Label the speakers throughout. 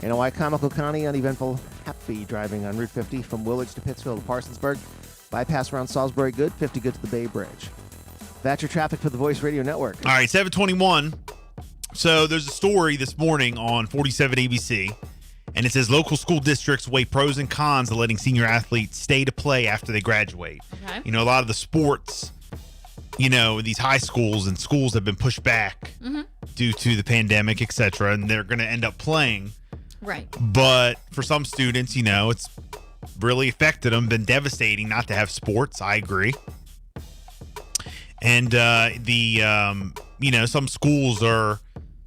Speaker 1: In a Wycomico County, uneventful, happy driving on Route 50 from Willards to Pittsfield to Parsonsburg. Bypass around Salisbury, good. 50 good to the Bay Bridge. That's your traffic for the Voice Radio Network.
Speaker 2: All right, 721. So there's a story this morning on 47 ABC, and it says local school districts weigh pros and cons of letting senior athletes stay to play after they graduate.
Speaker 3: Okay.
Speaker 2: You know, a lot of the sports, you know, these high schools and schools have been pushed back due to the pandemic, et cetera, and they're going to end up playing.
Speaker 3: Right.
Speaker 2: But for some students, you know, it's really affected them, been devastating not to have sports. I agree. And you know, some schools are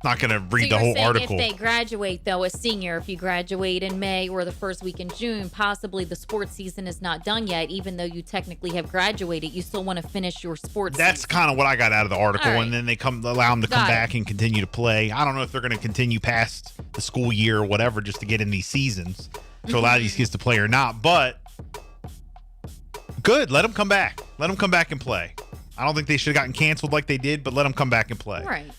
Speaker 2: not going to read the whole article.
Speaker 3: If they graduate, though, a senior, if you graduate in May or the first week in June, possibly the sports season is not done yet. Even though you technically have graduated, you still want to finish your sports
Speaker 2: That's
Speaker 3: season.
Speaker 2: kind of what I got out of the article.
Speaker 3: All right.
Speaker 2: And then they allow them to come
Speaker 3: Got it.
Speaker 2: back and continue to play. I don't know if they're going to continue past the school year or whatever just to get in these seasons to allow these kids to play or not. But good. Let them come back. Let them come back and play. I don't think they should have gotten canceled like they did, but let them come back and play.
Speaker 3: Right.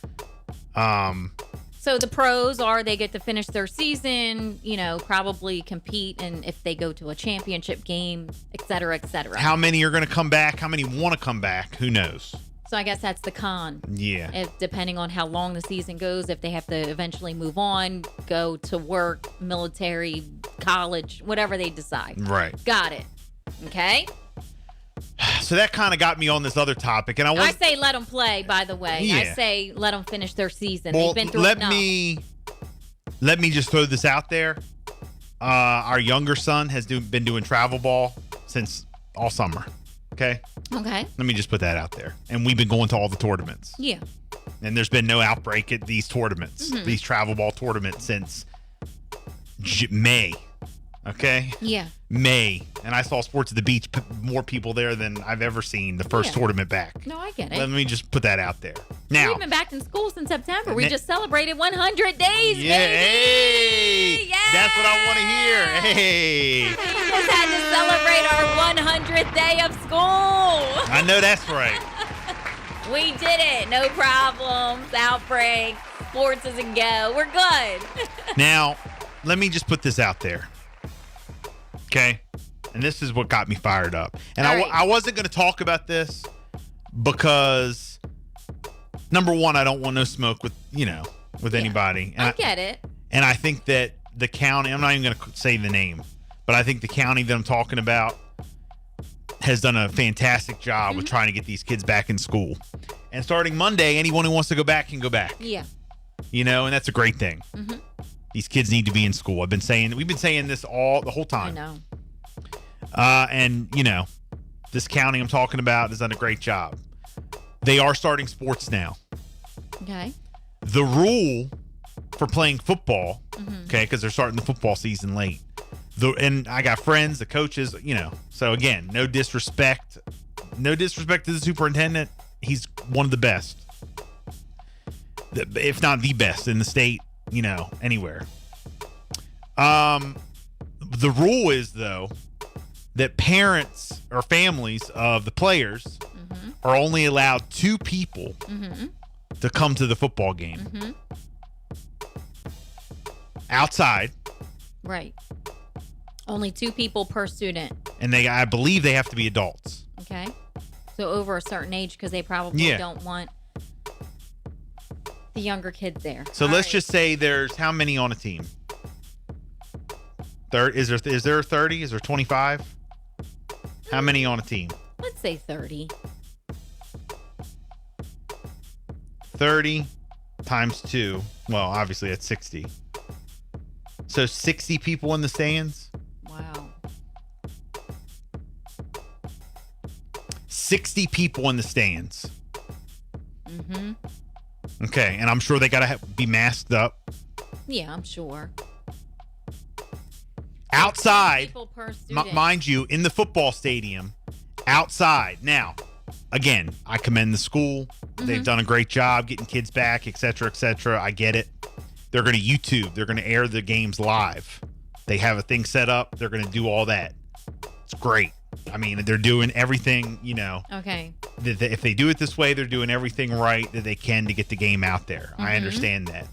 Speaker 2: So
Speaker 3: the pros are they get to finish their season, you know, probably compete, and if they go to a championship game, et cetera, et cetera.
Speaker 2: How many are going to come back? How many want to come back? Who knows?
Speaker 3: So I guess that's the con.
Speaker 2: Yeah.
Speaker 3: If, depending on how long the season goes, if they have to eventually move on, go to work, military, college, whatever they decide.
Speaker 2: Right.
Speaker 3: Got it. Okay.
Speaker 2: So that kind of got me on this other topic, and
Speaker 3: I say let them play. By the way,
Speaker 2: Yeah.
Speaker 3: I say let them finish their season.
Speaker 2: Well,
Speaker 3: They've been through
Speaker 2: let
Speaker 3: enough.
Speaker 2: me just throw this out there. Our younger son has been doing travel ball since all summer. Okay,
Speaker 3: Okay.
Speaker 2: let me just put that out there, and we've been going to all the tournaments,
Speaker 3: Yeah.
Speaker 2: and there's been no outbreak at these tournaments,
Speaker 3: Mm-hmm.
Speaker 2: these travel ball tournaments since May. Okay.
Speaker 3: Yeah.
Speaker 2: May, and I saw Sports at the Beach more people there than I've ever seen the first
Speaker 3: Yeah.
Speaker 2: tournament back.
Speaker 3: No, I get it.
Speaker 2: Let me just put that out there. Now,
Speaker 3: We've been back in school since September. We
Speaker 2: Ne-
Speaker 3: just celebrated 100 days,
Speaker 2: yeah, hey,
Speaker 3: baby. Yeah.
Speaker 2: that's what I want to hear. Hey,
Speaker 3: We just had to celebrate our 100th day of school.
Speaker 2: I know that's right.
Speaker 3: We did it. No problems. Outbreak. Sports is a go. We're good.
Speaker 2: Now, let me just put this out there. Okay? And this is what got me fired up. And
Speaker 3: All right.
Speaker 2: I wasn't going to talk about this because, number one, I don't want no smoke with anybody. And
Speaker 3: I get it.
Speaker 2: And I think that the county, I'm not even going to say the name, but I think the county that I'm talking about has done a fantastic job with trying to get these kids back in school. And starting Monday, anyone who wants to go back can go back.
Speaker 3: Yeah.
Speaker 2: You know, and that's a great thing. These kids need to be in school. We've been saying this the whole
Speaker 3: I
Speaker 2: time.
Speaker 3: know.
Speaker 2: And you know, this county I'm talking about has done a great job. They are starting sports now.
Speaker 3: Okay.
Speaker 2: The rule for playing football, okay, because they're starting the football season late. And I got friends, the coaches, you know. So again, no disrespect to the superintendent. He's one of the best, if not the best in the state, you know, anywhere. The rule is though that parents or families of the players are only allowed 2 people to come to the football game. Outside.
Speaker 3: Right. Only 2 people per student.
Speaker 2: And I believe they have to be adults.
Speaker 3: Okay. So over a certain age, because they probably
Speaker 2: Yeah.
Speaker 3: don't want the younger kids there.
Speaker 2: So let's just say there's how many on a team? Is there 30? Is there 25? How many on a team?
Speaker 3: Let's say 30.
Speaker 2: 30 times 2. Well, obviously that's 60. So 60 people in the stands?
Speaker 3: Wow.
Speaker 2: 60 people in the stands. Okay, and I'm sure they got to be masked up.
Speaker 3: Yeah, I'm sure.
Speaker 2: Outside,
Speaker 3: People per student.
Speaker 2: mind you, in the football stadium, outside. Now, again, I commend the school. They've done a great job getting kids back, et cetera, et cetera. I get it. They're going to YouTube. They're going to air the games live. They have a thing set up. They're going to do all that. It's great. I mean, they're doing everything, you know.
Speaker 3: Okay.
Speaker 2: If they do it this way, they're doing everything right that they can to get the game out there. I understand that.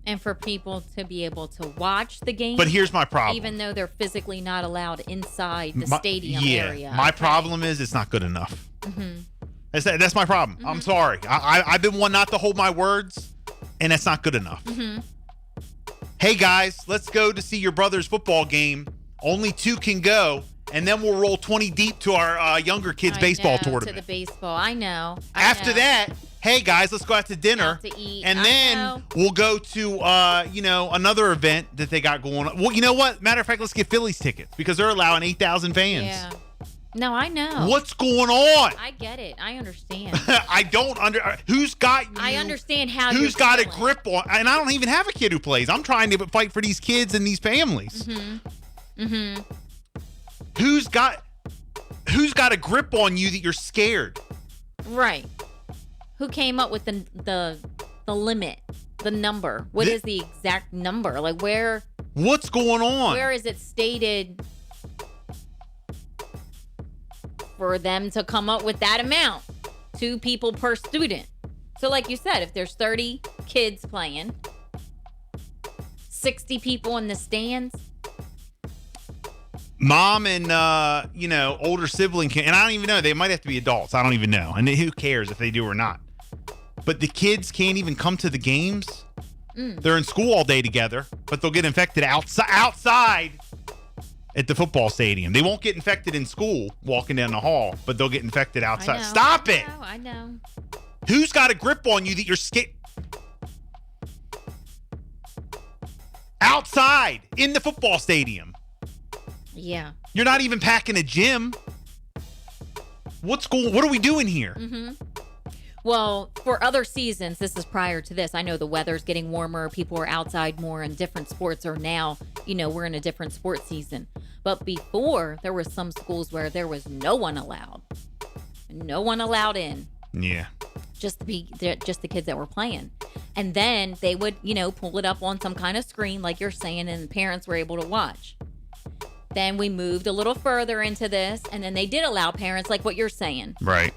Speaker 3: and for people to be able to watch the game.
Speaker 2: But here's my problem.
Speaker 3: Even though they're physically not allowed inside the
Speaker 2: My-
Speaker 3: stadium
Speaker 2: yeah,
Speaker 3: area.
Speaker 2: My
Speaker 3: Okay.
Speaker 2: problem is it's not good enough. That's my problem. I'm sorry. I've been one not to hold my words, and that's not good enough. Hey, guys, let's go to see your brother's football game. Only 2 can go, and then we'll roll 20 deep to our younger kids' baseball
Speaker 3: To
Speaker 2: tournament.
Speaker 3: the baseball. I know.
Speaker 2: After that, hey, guys, let's go out to dinner.
Speaker 3: Out to eat.
Speaker 2: And
Speaker 3: I
Speaker 2: then
Speaker 3: know.
Speaker 2: we'll go to, another event that they got going on. Well, you know what? Matter of fact, let's get Phillies tickets because they're allowing 8,000 fans.
Speaker 3: Yeah. No, I know.
Speaker 2: What's going on?
Speaker 3: I get it. I understand.
Speaker 2: I don't who's got you?
Speaker 3: I understand how
Speaker 2: Who's
Speaker 3: you're
Speaker 2: got a
Speaker 3: feeling.
Speaker 2: grip on? And I don't even have a kid who plays. I'm trying to fight for these kids and these families. Who's got a grip on you that you're scared?
Speaker 3: Right. Who came up with the limit, the number? What is the exact number? Like where
Speaker 2: What's going on?
Speaker 3: is it stated for them to come up with that amount? 2 people per student. So like you said, if there's 30 kids playing, 60 people in the stands.
Speaker 2: Mom and older sibling can, and I don't even know. They might have to be adults. I don't even know. And who cares if they do or not? But the kids can't even come to the games. They're in school all day together, but they'll get infected outside at the football stadium. They won't get infected in school walking down the hall, but they'll get infected outside.
Speaker 3: I know,
Speaker 2: Stop it.
Speaker 3: I know.
Speaker 2: Who's got a grip on you that you're scared? Outside in the football stadium.
Speaker 3: Yeah.
Speaker 2: You're not even packing a gym. What are we doing here?
Speaker 3: Well, for other seasons, this is prior to this. I know the weather's getting warmer. People are outside more, and different sports are now, we're in a different sports season. But before, there were some schools where there was no one allowed. No one allowed in.
Speaker 2: Yeah.
Speaker 3: Just the kids that were playing. And then they would, pull it up on some kind of screen, like you're saying, and the parents were able to watch. Then we moved a little further into this, and then they did allow parents, like what you're saying.
Speaker 2: Right.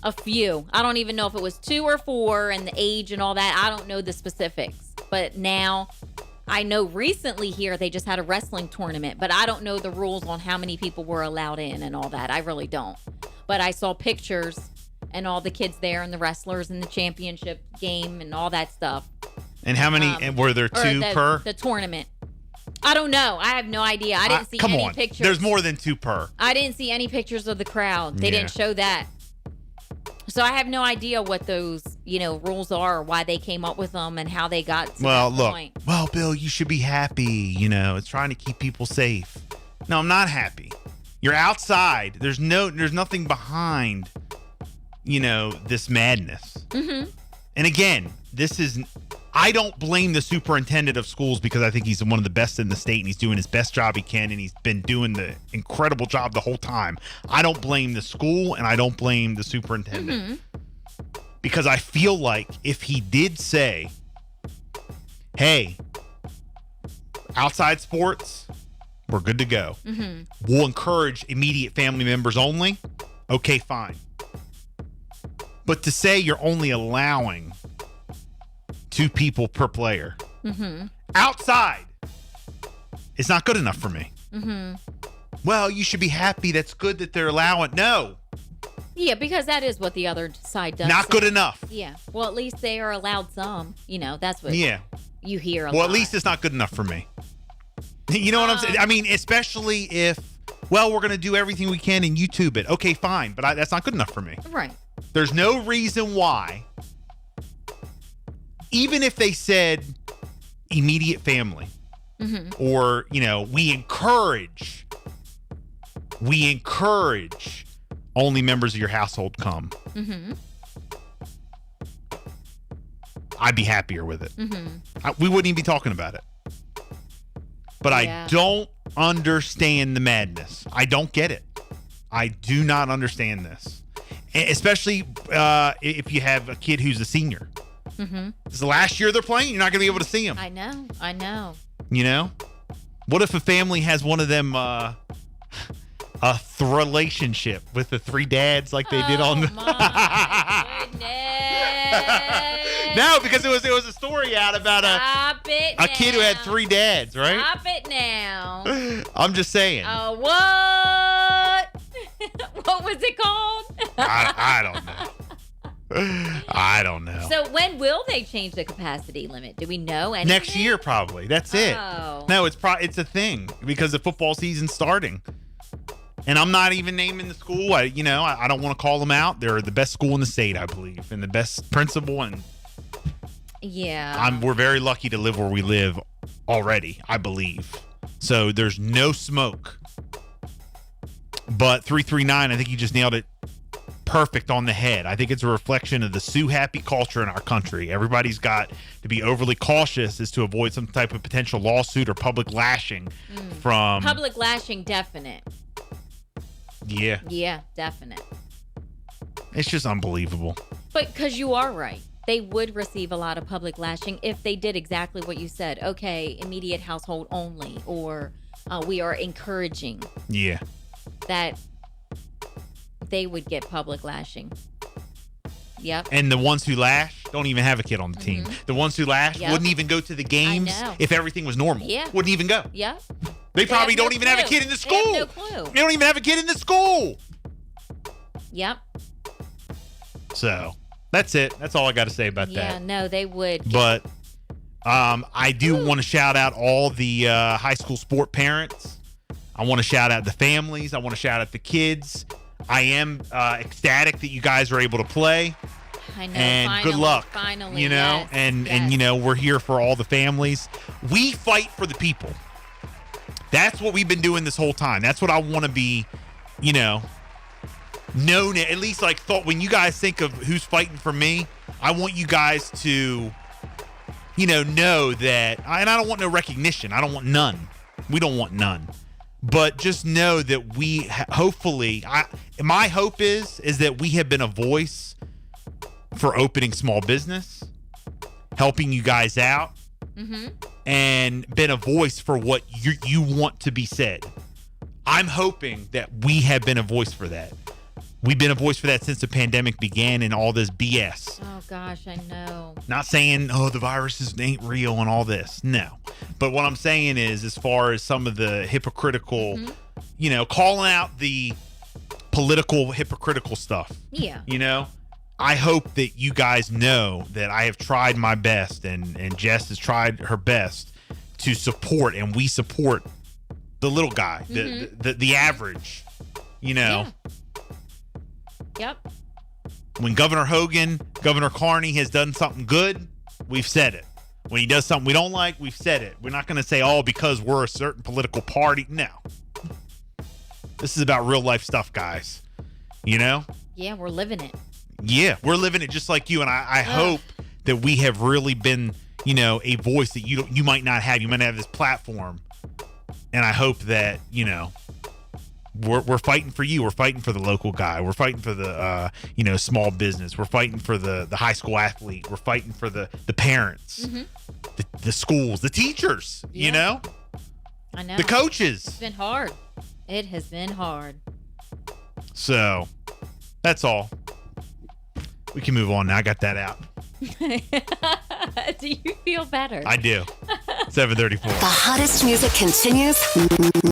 Speaker 3: A few. I don't even know if it was 2 or 4 and the age and all that. I don't know the specifics. But now, I know recently here they just had a wrestling tournament, but I don't know the rules on how many people were allowed in and all that. I really don't. But I saw pictures and all the kids there and the wrestlers in the championship game and all that stuff.
Speaker 2: And how many were there? 2 per?
Speaker 3: The tournament. I don't know. I have no idea. I didn't see
Speaker 2: come
Speaker 3: any
Speaker 2: on.
Speaker 3: pictures.
Speaker 2: There's more than 2 per.
Speaker 3: I didn't see any pictures of the crowd. They
Speaker 2: Yeah.
Speaker 3: didn't show that. So I have no idea what those, rules are, or why they came up with them and how they got to
Speaker 2: Well,
Speaker 3: that
Speaker 2: look.
Speaker 3: point.
Speaker 2: Well, Bill, you should be happy. It's trying to keep people safe. No, I'm not happy. You're outside. There's nothing behind, this madness. And again, I don't blame the superintendent of schools because I think he's one of the best in the state and he's doing his best job he can and he's been doing the incredible job the whole time. I don't blame the school and I don't blame the superintendent because I feel like if he did say, hey, outside sports, we're good to go. We'll encourage immediate family members only. Okay, fine. But to say you're only allowing 2 people per player outside, it's not good enough for me. Well, you should be happy. That's good that they're allowing. No,
Speaker 3: Yeah, because that is what the other side does.
Speaker 2: not good enough.
Speaker 3: Yeah. Well, at least they are allowed some. That's what
Speaker 2: Yeah.
Speaker 3: you hear a
Speaker 2: Well,
Speaker 3: lot.
Speaker 2: at least it's not good enough for me. You know what I'm saying? I mean, especially if, we're going to do everything we can and YouTube it. Okay, fine. But that's not good enough for me.
Speaker 3: Right.
Speaker 2: There's no reason why, even if they said immediate family or, we encourage only members of your household come. I'd be happier with it. We wouldn't even be talking about it. But
Speaker 3: Yeah.
Speaker 2: I don't understand the madness. I don't get it. I do not understand this. Especially if you have a kid who's a senior. This is the last year they're playing. You're not going to be able to see them.
Speaker 3: I know.
Speaker 2: What if a family has one of them a relationship with the 3 dads like they did on the
Speaker 3: my goodness.
Speaker 2: No, because it was a story out about
Speaker 3: Stop it
Speaker 2: a kid who had
Speaker 3: now.
Speaker 2: 3 dads, right?
Speaker 3: Stop it now.
Speaker 2: I'm just saying.
Speaker 3: What? What was it called?
Speaker 2: I don't know. I don't know.
Speaker 3: So when will they change the capacity limit? Do we know? Anything?
Speaker 2: Next year, probably. That's it.
Speaker 3: Oh.
Speaker 2: No, it's a thing because the football season's starting. And I'm not even naming the school. I don't want to call them out. They're the best school in the state, I believe, and the best principal. And
Speaker 3: Yeah.
Speaker 2: we're very lucky to live where we live already, I believe. So there's no smoke. But 339, I think you just nailed it perfect on the head. I think it's a reflection of the Sue Happy culture in our country. Everybody's got to be overly cautious as to avoid some type of potential lawsuit or public lashing from...
Speaker 3: Public lashing, definite.
Speaker 2: Yeah.
Speaker 3: Yeah, definite.
Speaker 2: It's just unbelievable.
Speaker 3: But because you are right. They would receive a lot of public lashing if they did exactly what you said. Okay, immediate household only, or we are encouraging
Speaker 2: Yeah.
Speaker 3: that they would get public lashing. Yep.
Speaker 2: And the ones who lash don't even have a kid on the team. The ones who lash
Speaker 3: Yep.
Speaker 2: wouldn't even go to the games
Speaker 3: know.
Speaker 2: if everything was normal.
Speaker 3: Yeah.
Speaker 2: Wouldn't even go.
Speaker 3: Yep.
Speaker 2: They probably
Speaker 3: have no
Speaker 2: don't even have a
Speaker 3: clue.
Speaker 2: kid in the
Speaker 3: They have
Speaker 2: school.
Speaker 3: no clue.
Speaker 2: They don't even have a kid in the school.
Speaker 3: Yep.
Speaker 2: So that's it. That's all I got to say about
Speaker 3: Yeah,
Speaker 2: that.
Speaker 3: no, they would.
Speaker 2: But I do want to shout out all the high school sport parents. I want to shout out the families. I want to shout out the kids. I am ecstatic that you guys are able to play.
Speaker 3: I know.
Speaker 2: And
Speaker 3: finally,
Speaker 2: good luck.
Speaker 3: Finally,
Speaker 2: you know,
Speaker 3: yes,
Speaker 2: and
Speaker 3: yes.
Speaker 2: you know, we're here for all the families. We fight for the people. That's what we've been doing this whole time. That's what I want to be, you know, known at least like thought when you guys think of who's fighting for me, I want you guys to, you know that, and I don't want no recognition. I don't want none. We don't want none. But just know that we hopefully, my hope is that we have been a voice for opening small business, helping you guys out, and been a voice for what you want to be said. I'm hoping that we have been a voice for that. We've been a voice for that since the pandemic began and all this BS.
Speaker 3: Oh gosh, I know.
Speaker 2: Not saying, the viruses ain't real and all this. No. But what I'm saying is, as far as some of the hypocritical, calling out the political hypocritical stuff.
Speaker 3: Yeah.
Speaker 2: I hope that you guys know that I have tried my best and Jess has tried her best to support, and we support the little guy, the average,
Speaker 3: Yeah. Yep.
Speaker 2: When Governor Hogan, Governor Carney has done something good, we've said it. When he does something we don't like, we've said it. We're not going to say, because we're a certain political party. No. This is about real life stuff, guys.
Speaker 3: Yeah, we're living it.
Speaker 2: Yeah, we're living it just like you. And I hope that we have really been, a voice that you might not have. You might not have this platform. And I hope that, we're fighting for you. We're fighting for the local guy. We're fighting for the small business. We're fighting for the high school athlete. We're fighting for the parents, the schools, the teachers.
Speaker 3: Yeah. I know.
Speaker 2: The coaches.
Speaker 3: It's been hard. It has been hard.
Speaker 2: So that's all. We can move on now. I got that out.
Speaker 3: Do you feel better?
Speaker 2: I do. 7:34.
Speaker 4: The hottest music continues